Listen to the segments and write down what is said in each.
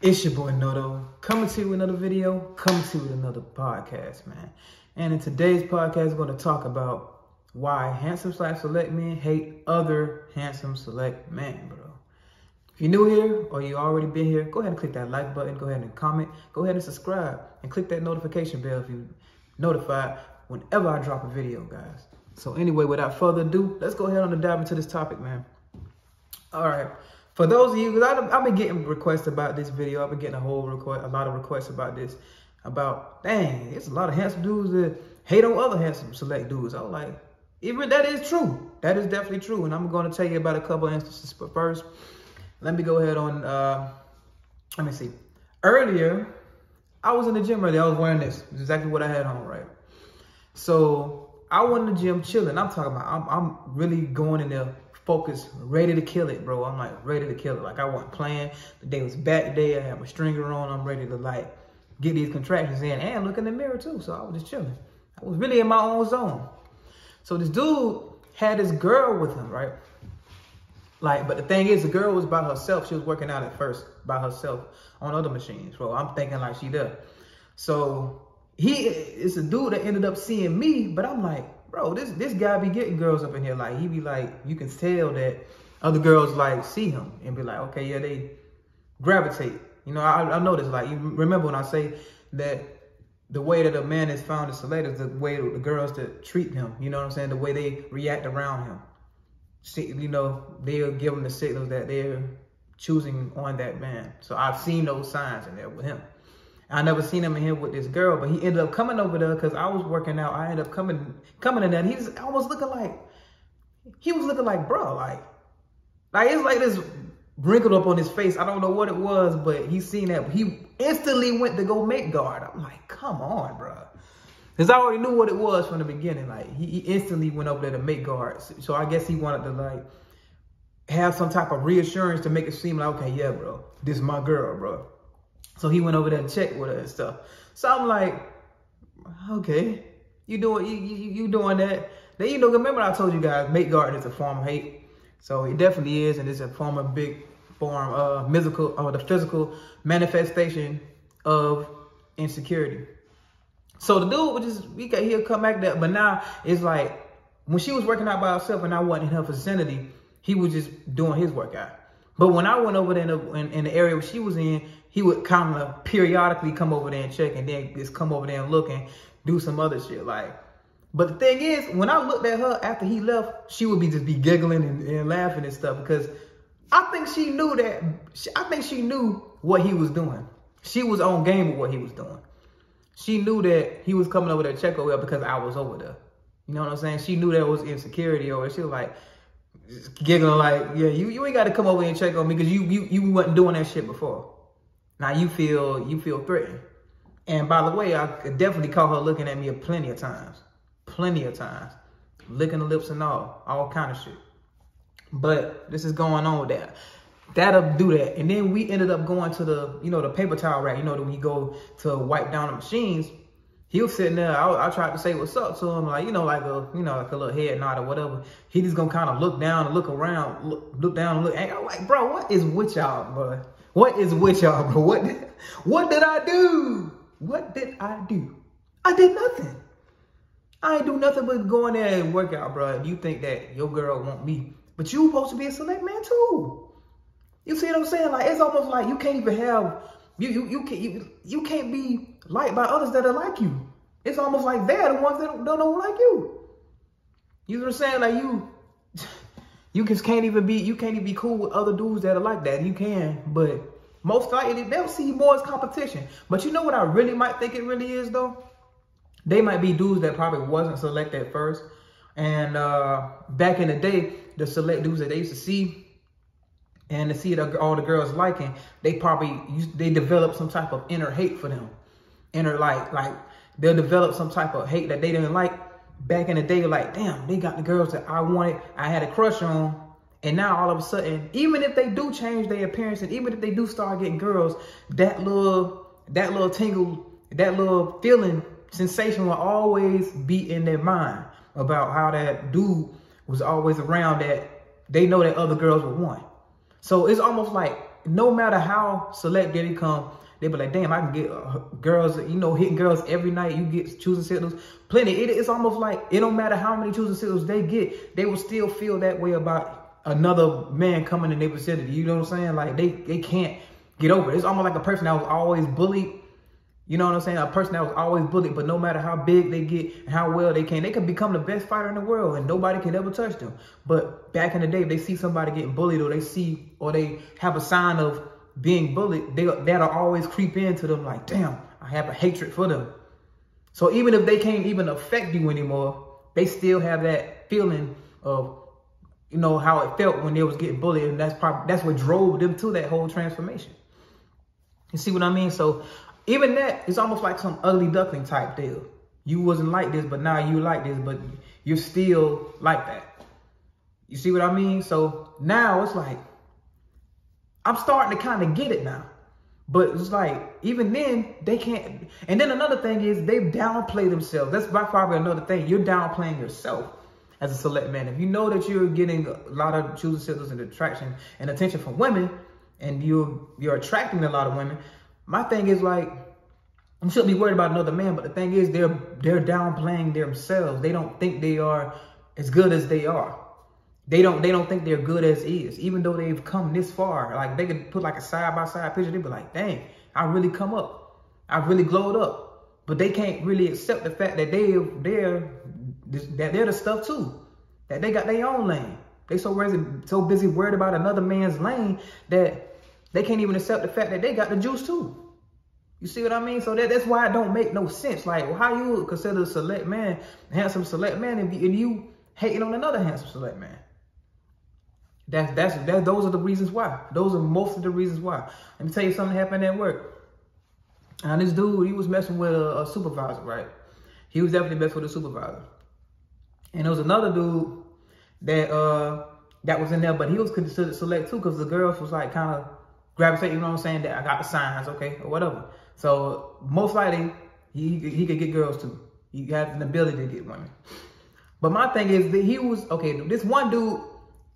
It's your boy Noto, coming to you with another video, coming to you with another podcast, man. And in today's podcast, we're going to talk about why handsome/select men hate other handsome select men, bro. If you're new here or you already been here, go ahead and click that like button, go ahead and comment, go ahead and subscribe, and click that notification bell if you're notified whenever I drop a video, guys. So anyway, without further ado, let's go ahead and dive into this topic, man. All right. For those of you, because I've been getting requests about this video, I've been getting a lot of requests about this, dang, it's a lot of handsome dudes that hate on other handsome select dudes. I'm like, even that is true. That is definitely true. And I'm going to tell you about a couple of instances. But first, let me go ahead on, let me see. Earlier, I was in the gym earlier. I was wearing this. It's exactly what I had on, right? So I went in the gym chilling. I'm talking about, I'm really going in there focused, ready to kill it, bro. I'm like ready to kill it. Like I wasn't playing. The day was back day. I had my stringer on. I'm ready to like get these contractions in and look in the mirror too. So I was just chilling. I was really in my own zone. So this dude had this girl with him, right? Like, but the thing is, the girl was by herself. She was working out at first by herself on other machines, bro. I'm thinking like she there. So it's a dude that ended up seeing me, but I'm like, bro, this guy be getting girls up in here. Like, he be like, you can tell that other girls like see him and be like, okay, yeah, they gravitate. You know, I noticed, like, you remember when I say that the way that a man is found to select is the way the girls that treat him. You know what I'm saying? The way they react around him. See, you know, they'll give him the signals that they're choosing on that man. So I've seen those signs in there with him. I never seen him in here with this girl, but he ended up coming over there because I was working out. I ended up coming in there, and he's almost looking like, he was looking like, bro, like it's like this wrinkled up on his face. I don't know what it was, but he seen that. He instantly went to go make guard. I'm like, come on, bro. Because I already knew what it was from the beginning. Like, he instantly went over there to make guard. So I guess he wanted to, like, have some type of reassurance to make it seem like, okay, yeah, bro, this is my girl, bro. So he went over there and checked with her and stuff. So I'm like, okay, you doing that. Then, you know, remember I told you guys, mate guarding is a form of hate. So it definitely is, and it's a form of big form of the physical manifestation of insecurity. So the dude would just, he'll come back there, but now it's like, when she was working out by herself and I wasn't in her vicinity, he was just doing his workout. But when I went over there in the area where she was in, he would kind of periodically come over there and check, and then just come over there and look and do some other shit. Like, but the thing is, when I looked at her after he left, she would just be giggling and laughing and stuff, because I think she knew that. I think she knew what he was doing. She was on game with what he was doing. She knew that he was coming over there to check over there because I was over there. You know what I'm saying? She knew there was insecurity over. She was like, giggling like, yeah, you ain't got to come over and check on me because you wasn't doing that shit before. Now you feel threatened. And by the way, I could definitely caught her looking at me plenty of times, licking the lips and all kind of shit. But this is going on with that. That'll do that. And then we ended up going to the, you know, the paper towel rack. You know, when you go to wipe down the machines. He was sitting there. I tried to say what's up to him, like, you know, like a little head nod or whatever. He just gonna kind of look down and look around, look down and look. And I'm like, bro, what is with y'all, bro? What is with y'all, bro? What did I do? What did I do? I did nothing. I ain't do nothing but go in there and work out, bro. And you think that your girl want me, but you supposed to be a select man too. You see what I'm saying? Like, it's almost like you can't even have. You can't be liked by others that are like you. It's almost like they're the ones that don't like you. You know what I'm saying? Like you just can't even be cool with other dudes that are like that. You can, but most likely they'll see you more as competition. But you know what I really might think it really is though? They might be dudes that probably wasn't select at first. And back in the day, the select dudes that they used to see and to see all the girls liking, they develop some type of inner hate for them. Like they'll develop some type of hate that they didn't like back in the day. Like, damn, they got the girls that I had a crush on. And now all of a sudden, even if they do change their appearance, and even if they do start getting girls, that little tingle, that little feeling, sensation will always be in their mind about how that dude was always around that they know that other girls would want. So it's almost like no matter how select they become, they be like, damn, I can get girls, you know, hitting girls every night. You get choosing signals, plenty. It's almost like it don't matter how many choosing signals they get, they will still feel that way about another man coming in their vicinity. You know what I'm saying? Like they can't get over it. It's almost like a person that was always bullied. You know what I'm saying? A person that was always bullied, but no matter how big they get and how well they can become the best fighter in the world and nobody can ever touch them. But back in the day, if they see somebody getting bullied or they have a sign of being bullied, that'll always creep into them like, damn, I have a hatred for them. So even if they can't even affect you anymore, they still have that feeling of, you know, how it felt when they was getting bullied. And that's what drove them to that whole transformation. You see what I mean? So even that is almost like some ugly duckling type deal. You wasn't like this, but now you like this, but you're still like that. You see what I mean? So now it's like, I'm starting to kind of get it now. But it's like, even then, they can't. And then another thing is they downplay themselves. That's probably another thing. You're downplaying yourself as a select man. If you know that you're getting a lot of choosing signals and attraction and attention from women, and you're attracting a lot of women, my thing is like, you shouldn't be worried about another man, but the thing is they're downplaying themselves. They don't think they are as good as they are. They don't think they're good as is, even though they've come this far. Like they could put like a side-by-side picture, they'd be like, dang, I really come up. I really glowed up. But they can't really accept the fact that they're the stuff too. That they got their own lane. They so busy worried about another man's lane that they can't even accept the fact that they got the juice too. You see what I mean? So that's why it don't make no sense. Like, well, how you consider a select man, a handsome select man, and you hating on another handsome select man? Those are the reasons why. Those are most of the reasons why. Let me tell you something happened at work. And this dude, he was messing with a supervisor, right? He was definitely messing with a supervisor. And there was another dude that was in there, but he was considered select too, because the girls was like kind of gravitate, you know what I'm saying? That I got the signs, okay, or whatever. So most likely he could get girls too. He had an ability to get women. But my thing is that he was, okay, this one dude,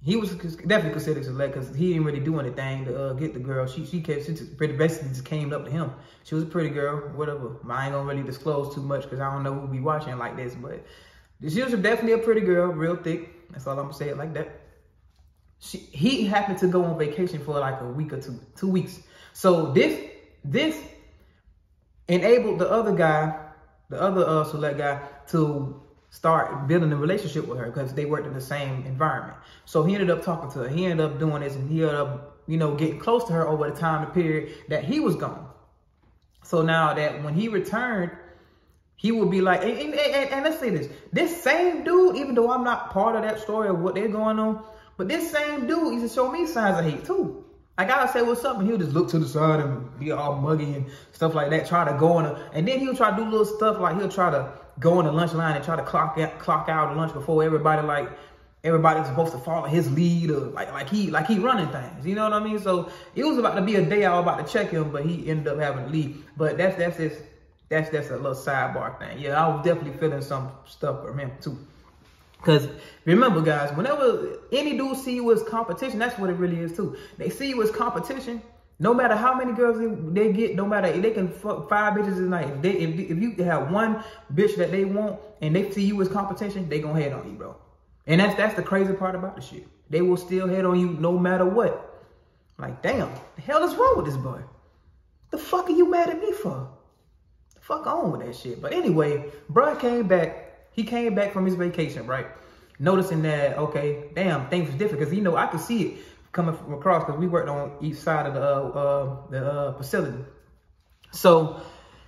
he was definitely considered select because he didn't really do anything to get the girl. She basically just came up to him. She was a pretty girl, whatever. I ain't gonna really disclose too much because I don't know who'll be watching like this, but she was definitely a pretty girl, real thick. That's all I'm gonna say it like that. He happened to go on vacation for like a week or 2 weeks. So this enabled the other guy, the other select guy, to start building a relationship with her because they worked in the same environment. So he ended up talking to her. He ended up doing this, and he ended up, you know, getting close to her over the time period that he was gone. So now that when he returned, he would be like, and let's say this same dude, even though I'm not part of that story of what they're going on, but this same dude used to show me signs of hate too. I gotta say what's up, and he'll just look to the side and be all muggy and stuff like that, try to go on and then he'll try to do little stuff like he'll try to go on the lunch line and try to clock out the lunch before everybody's supposed to follow his lead, or like he running things. You know what I mean? So it was about to be a day I was about to check him, but he ended up having to leave. But that's a little sidebar thing. Yeah, I was definitely feeling some stuff from him too. Because remember, guys, whenever any dude see you as competition, that's what it really is too. They see you as competition. No matter how many girls they get, no matter if they can fuck 5 bitches a night, if you have one bitch that they want and they see you as competition, they gonna head on you, bro. And that's the crazy part about the shit. They will still head on you no matter what. Like, damn, the hell is wrong with this boy? The fuck are you mad at me for? The fuck on with that shit. But anyway, bro came back. He came back from his vacation, right? Noticing that, okay, damn, things was different. Because, you know, I could see it coming from across because we worked on each side of the facility. So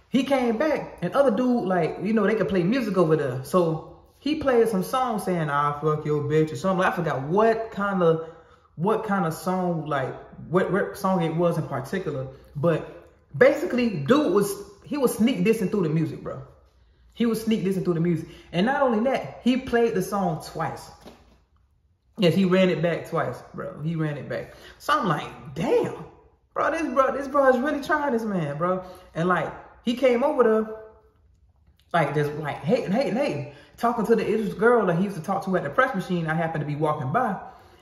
he came back, and other dude, like, you know, they could play music over there. So he played some song saying, "I fuck your bitch" or something. I forgot what kind of song, like what song it was in particular. But basically, dude was sneak dissing through the music, bro. He was sneak dissing through the music. And not only that, he played the song twice. Yes, he ran it back twice, bro. He ran it back. So I'm like, damn, this bro is really trying this man, bro. And like, he came over there, like, just like hating, talking to this girl that he used to talk to at the press machine. I happened to be walking by.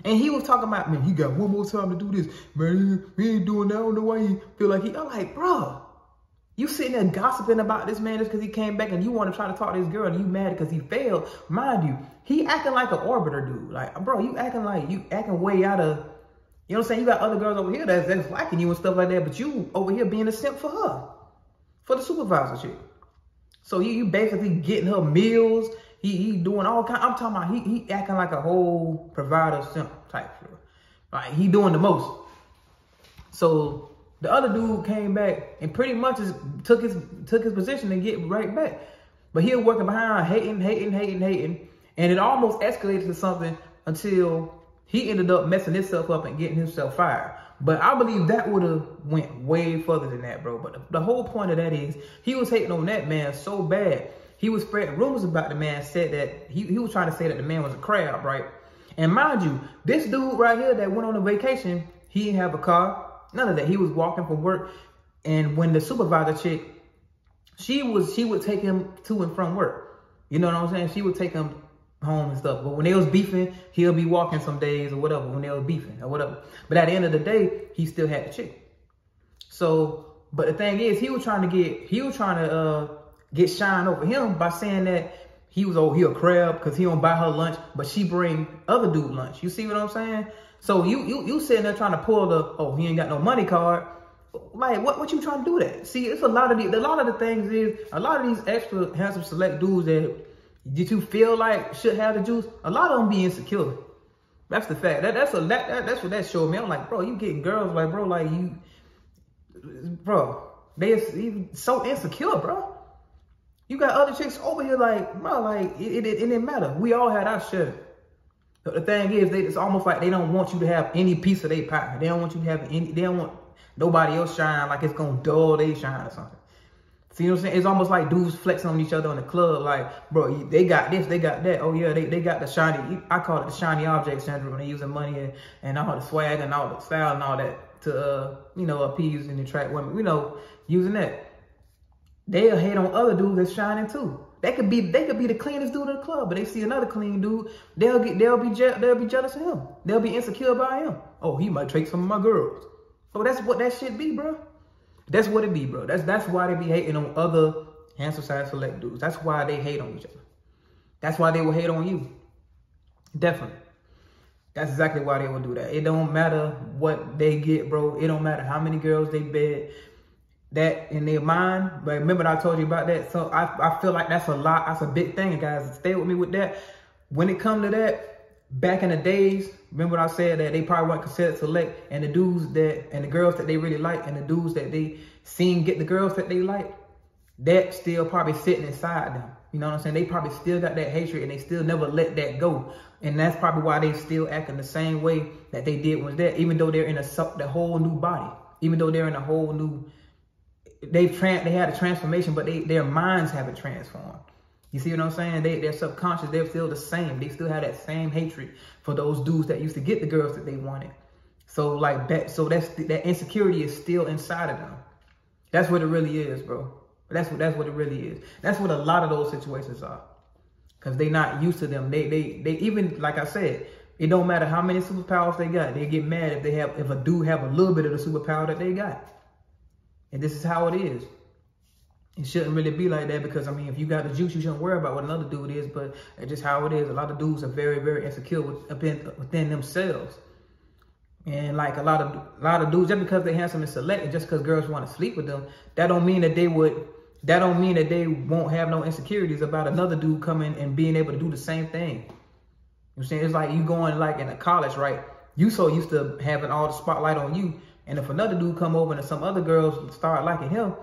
And he was talking about, man, he got one more time to do this. Man, he ain't doing that. I don't know why he feel like I'm like, bro, you sitting there gossiping about this man just because he came back and you want to try to talk to this girl and you mad because he failed. Mind you, he acting like an orbiter dude. Like, bro, you acting way out of, you know what I'm saying? You got other girls over here that's liking you and stuff like that, but you over here being a simp for her, for the supervisor shit. So you basically getting her meals. He doing all kind. I'm talking about he acting like a whole provider simp type shit. Like he doing the most. So the other dude came back and pretty much took his position and get right back. But he was working behind, hating. And it almost escalated to something until he ended up messing himself up and getting himself fired. But I believe that would have went way further than that, bro. But the whole point of that is he was hating on that man so bad. He was spreading rumors about the man, said that he was trying to say that the man was a crab, right? And mind you, this dude right here that went on a vacation, he didn't have a car, none of that. He was walking from work. And when the supervisor chick, she would take him to and from work. You know what I'm saying? She would take him home and stuff. But when they was beefing, he'll be walking some days or whatever when they was beefing or whatever. But at the end of the day, he still had the chick. So, but the thing is, he was trying to get shine over him by saying that he a crab because he don't buy her lunch, but she bring other dude lunch. You see what I'm saying? So you sitting there trying to pull he ain't got no money card. Like what you trying to do that? See, it's a lot of these extra handsome select dudes that you feel like should have the juice. A lot of them be insecure. That's the fact. That's what that showed me. I'm like, bro, you getting girls like, bro, like you, bro, they so insecure, bro. You got other chicks over here like, bro, like it didn't matter. We all had our share. But the thing is, it's almost like they don't want you to have any piece of their pie. They don't want you to have any. They don't want nobody else shine like it's gonna dull they shine or something. See what I'm saying? It's almost like dudes flexing on each other in the club. Like, bro, they got this, they got that. Oh yeah, they got the shiny. I call it the shiny object syndrome when they're using money and all the swag and all the style and all that to appease and attract women. Using that. They'll hate on other dudes that's shining too. They could be the cleanest dude in the club, but they see another clean dude, they'll be jealous of him. They'll be insecure by him. Oh, he might take some of my girls. Oh, that's what that shit be, bro. That's what it be, bro. That's why they be hating on other handsome side select dudes. That's why they hate on each other. That's why they will hate on you. Definitely. That's exactly why they will do that. It don't matter what they get, bro. It don't matter how many girls they bed. That in their mind, but remember I told you about that. So I feel like that's a lot. That's a big thing, guys. Stay with me with that. When it come to that, back in the days, remember I said that they probably weren't considered select, and the dudes and the girls that they really like, and the dudes that they seen get the girls that they like, that still probably sitting inside them. You know what I'm saying? They probably still got that hatred, and they still never let that go. And that's probably why they still acting the same way that they did when that, even though they're in the whole new body, even though they're in a whole new. They had a transformation, but their minds haven't transformed. You see what I'm saying? Their subconscious, they're still the same. They still have that same hatred for those dudes that used to get the girls that they wanted. So like that, that insecurity is still inside of them. That's what it really is, bro. That's what it really is. That's what a lot of those situations are. Cause they not used to them. They even, like I said, it don't matter how many superpowers they got. They get mad if a dude have a little bit of the superpower that they got. And this is how it is. It shouldn't really be like that because, I mean, if you got the juice, you shouldn't worry about what another dude is. But it's just how it is. A lot of dudes are very, very insecure within themselves. And like a lot of dudes, just because they're handsome and select, and just because girls want to sleep with them, that don't mean that they won't have no insecurities about another dude coming and being able to do the same thing. You know what I'm saying? It's like you going like in a college, right? You so used to having all the spotlight on you. And if another dude come over and some other girls start liking him,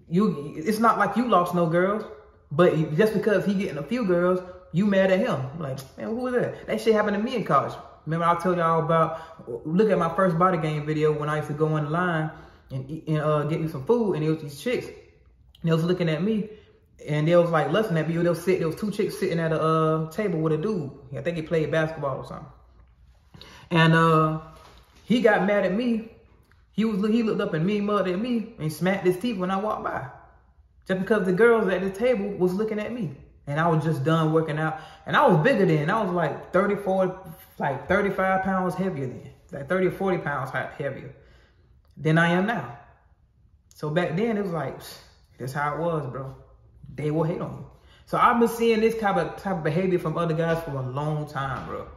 it's not like you lost no girls, but just because he getting a few girls, you mad at him. Like, man, who is that? That shit happened to me in college. Remember I told y'all about, look at my first body game video when I used to go in line and get me some food, and it was these chicks, and they was looking at me, and they was like lusting at me. There was two chicks sitting at a table with a dude. I think he played basketball or something. And he got mad at me. He looked up at me, mud at me, and smacked his teeth when I walked by. Just because the girls at the table was looking at me. And I was just done working out. And I was bigger then. I was like 35 pounds heavier then. Like 30 or 40 pounds heavier than I am now. So back then, it was like, that's how it was, bro. They will hate on you. So I've been seeing this type of behavior from other guys for a long time, bro.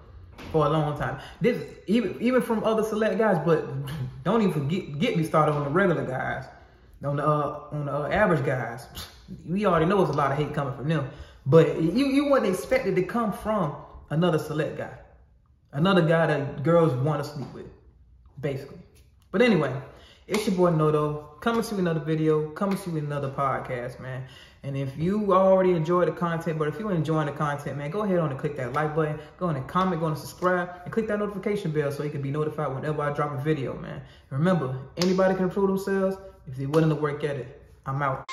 For a long time. This even from other select guys, but don't even get me started on the regular guys, on the average guys. We already know there's a lot of hate coming from them. But you wouldn't expect it to come from another select guy, another guy that girls want to sleep with, basically. But anyway, it's your boy Noto, coming to another video, coming to another podcast, man. And if you already enjoyed the content, but if you're enjoying the content, man, go ahead on and click that like button, go on and comment, go on and subscribe, and click that notification bell so you can be notified whenever I drop a video, man. And remember, anybody can improve themselves if they're willing to work at it. I'm out.